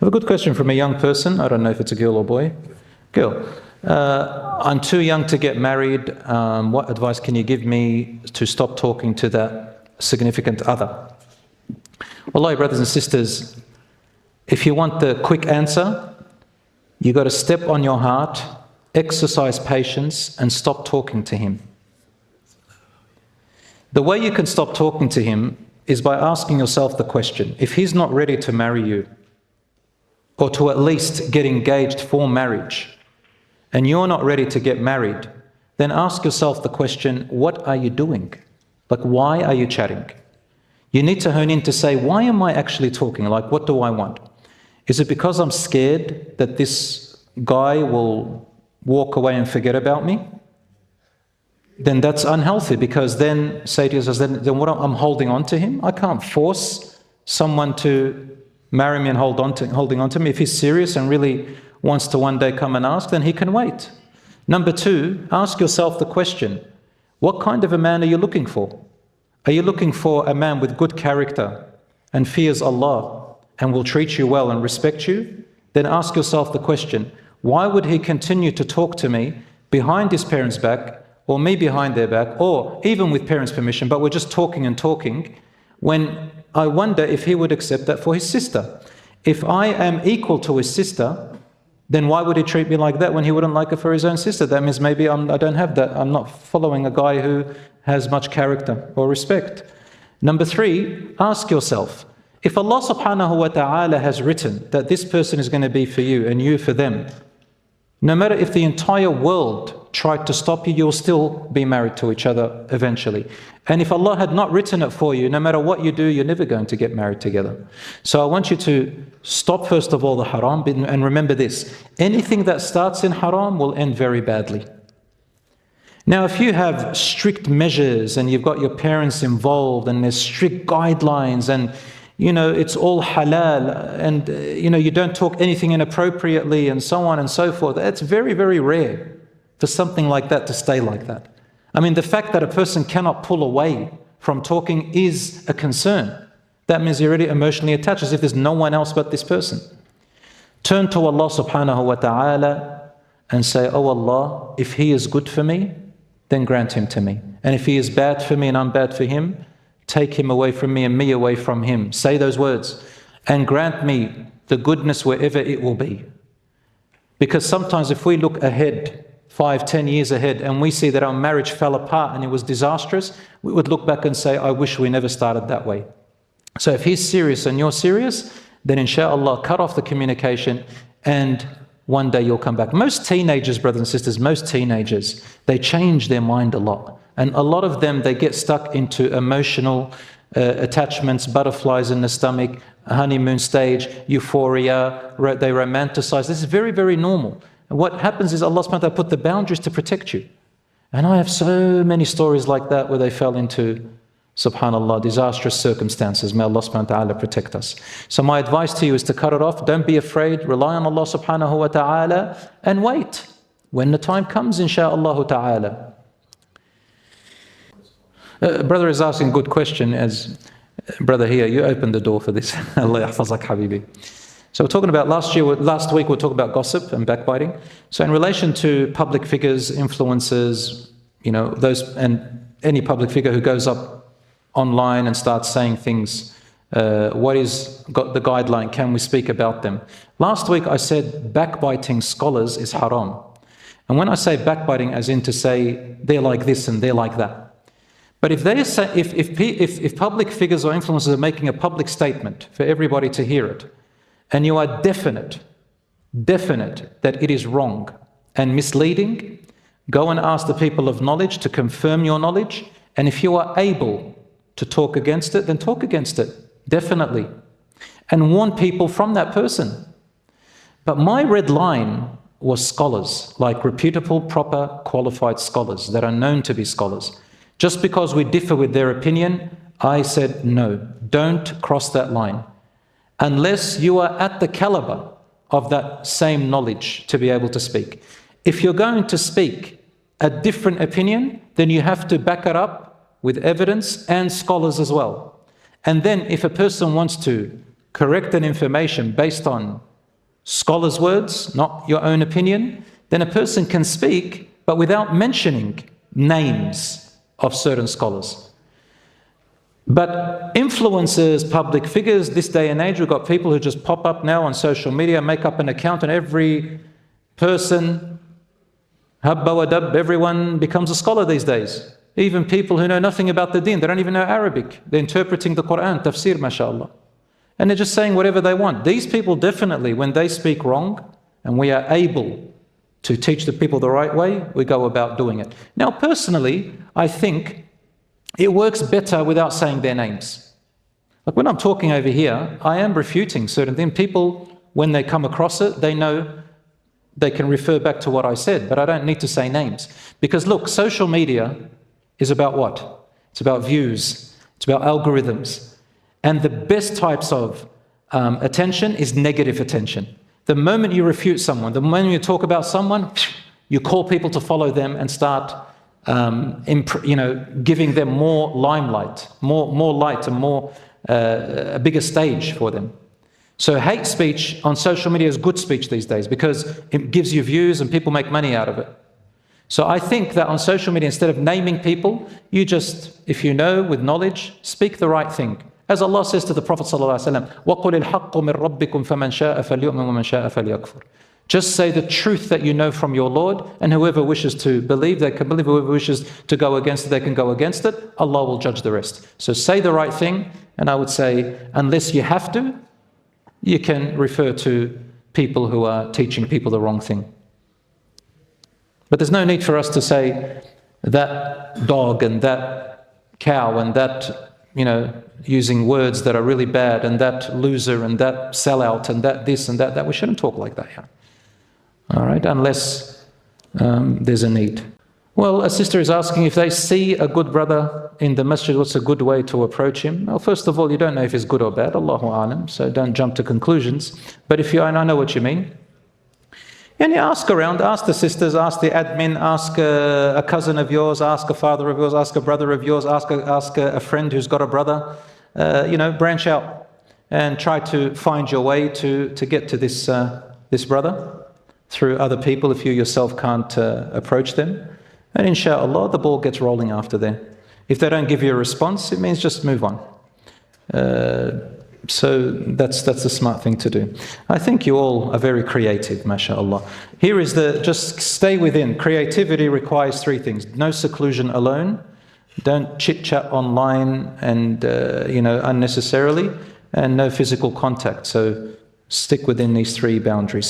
A good question from a young person. I don't know if it's a girl or boy. Girl. I'm too young to get married. What advice can you give me to stop talking to that significant other? Wallahi, brothers and sisters, if you want the quick answer, you got to step on your heart, exercise patience, and stop talking to him. The way you can stop talking to him is by asking yourself the question, if he's not ready to marry you, or to at least get engaged for marriage, and you're not ready to get married, then ask yourself the question, what are you doing? Like, why are you chatting? You need to hone in to say, why am I actually talking? Like, what do I want? Is it because I'm scared that this guy will walk away and forget about me? Then that's unhealthy, because then say to yourself, then what, I'm holding on to him? I can't force someone to marry me and holding on to me. If he's serious and really wants to one day come and ask, then he can wait. Number two, ask yourself the question, what kind of a man are you looking for? Are you looking for a man with good character and fears Allah and will treat you well and respect you? Then ask yourself the question, why would he continue to talk to me behind his parents' back, or me behind their back, or even with parents' permission, but we're just talking and talking, when I wonder if he would accept that for his sister? If I am equal to his sister, then why would he treat me like that when he wouldn't like it for his own sister? That means maybe I don't have that. I'm not following a guy who has much character or respect. Number three, ask yourself, if Allah subhanahu wa ta'ala has written that this person is going to be for you and you for them, no matter if the entire world tried to stop you, you'll still be married to each other eventually. And if Allah had not written it for you, no matter what you do, you're never going to get married together. So I want you to stop, first of all, the haram, and remember this, anything that starts in haram will end very badly. Now, if you have strict measures and you've got your parents involved and there's strict guidelines and it's all halal, and you don't talk anything inappropriately and so on and so forth, it's very, very rare for something like that to stay like that. I mean, the fact that a person cannot pull away from talking is a concern. That means you're already emotionally attached, as if there's no one else but this person. Turn to Allah subhanahu wa ta'ala and say, oh Allah, if he is good for me, then grant him to me. And if he is bad for me and I'm bad for him, take him away from me and me away from him. Say those words. And grant me the goodness wherever it will be. Because sometimes if we look ahead, 5-10 years ahead, and we see that our marriage fell apart and it was disastrous, we would look back and say, I wish we never started that way. So if he's serious and you're serious, then inshallah, cut off the communication and one day you'll come back. Most teenagers, brothers and sisters, they change their mind a lot. And a lot of them, they get stuck into emotional attachments, butterflies in the stomach, honeymoon stage, euphoria, they romanticize. This is very, very normal. And what happens is Allah subhanahu wa ta'ala put the boundaries to protect you. And I have so many stories like that where they fell into, subhanallah, disastrous circumstances. May Allah subhanahu wa ta'ala protect us. So my advice to you is to cut it off. Don't be afraid. Rely on Allah subhanahu wa ta'ala and wait. When the time comes, insha'Allah ta'ala. Brother is asking a good question, as brother here, you opened the door for this. Allah yahfazak habibi. So we're talking about last week we were talking about gossip and backbiting. So in relation to public figures, influencers, those, and any public figure who goes up online and starts saying things, what is the guideline? Can we speak about them? Last week I said backbiting scholars is haram. And when I say backbiting, as in to say they're like this and they're like that. But if they say, if public figures or influencers are making a public statement for everybody to hear it, and you are definite that it is wrong and misleading, go and ask the people of knowledge to confirm your knowledge. And if you are able to talk against it, then talk against it, definitely. And warn people from that person. But my red line was scholars, like reputable, proper, qualified scholars that are known to be scholars. Just because we differ with their opinion, I said, no, don't cross that line. Unless you are at the caliber of that same knowledge to be able to speak. If you're going to speak a different opinion, then you have to back it up with evidence and scholars as well. And then if a person wants to correct an information based on scholars' words, not your own opinion, then a person can speak, but without mentioning names of certain scholars. But influencers, public figures, this day and age, we've got people who just pop up now on social media, make up an account, and every person, habba wa dab, everyone becomes a scholar these days. Even people who know nothing about the deen, they don't even know Arabic. They're interpreting the Quran, tafsir, mashallah. And they're just saying whatever they want. These people definitely, when they speak wrong, and we are able to teach the people the right way, we go about doing it. Now, personally, I think it works better without saying their names. Like when I'm talking over here, I am refuting certain things. People, when they come across it, they know they can refer back to what I said, but I don't need to say names. Because look, social media is about what? It's about views. It's about algorithms. And the best types of attention is negative attention. The moment you refute someone, the moment you talk about someone, you call people to follow them and start giving them more limelight, more light, and a bigger stage for them. So hate speech on social media is good speech these days because it gives you views and people make money out of it. So I think that on social media, instead of naming people, you just, if you know with knowledge, speak the right thing. As Allah says to the Prophet ﷺ, وَقُلِ الْحَقُّ مِنْ رَبِّكُمْ فَمَنْ شَاءَ فَلْيُؤْمِنْ وَمَنْ شَاءَ فَلْيَكْفُرْ. Just say the truth that you know from your Lord, and whoever wishes to believe, they can believe. Whoever wishes to go against it, they can go against it. Allah will judge the rest. So say the right thing, and I would say, unless you have to, you can refer to people who are teaching people the wrong thing. But there's no need for us to say that dog and that cow and that, using words that are really bad, and that loser and that sellout and that this and that. We shouldn't talk like that here. All right, unless there's a need. Well, a sister is asking if they see a good brother in the masjid, what's a good way to approach him? Well, first of all, you don't know if he's good or bad, Allahu A'lam, so don't jump to conclusions. But if you, and I know what you mean, and you ask around, ask the sisters, ask the admin, ask a cousin of yours, ask a father of yours, ask a brother of yours, ask a friend who's got a brother, branch out and try to find your way to get to this brother through other people if you yourself can't approach them. And inshallah, the ball gets rolling after there. If they don't give you a response, it means just move on. So that's the smart thing to do. I think you all are very creative, mashallah. Here is just stay within. Creativity requires three things. No seclusion alone. Don't chit-chat online and, unnecessarily. And no physical contact. So stick within these three boundaries.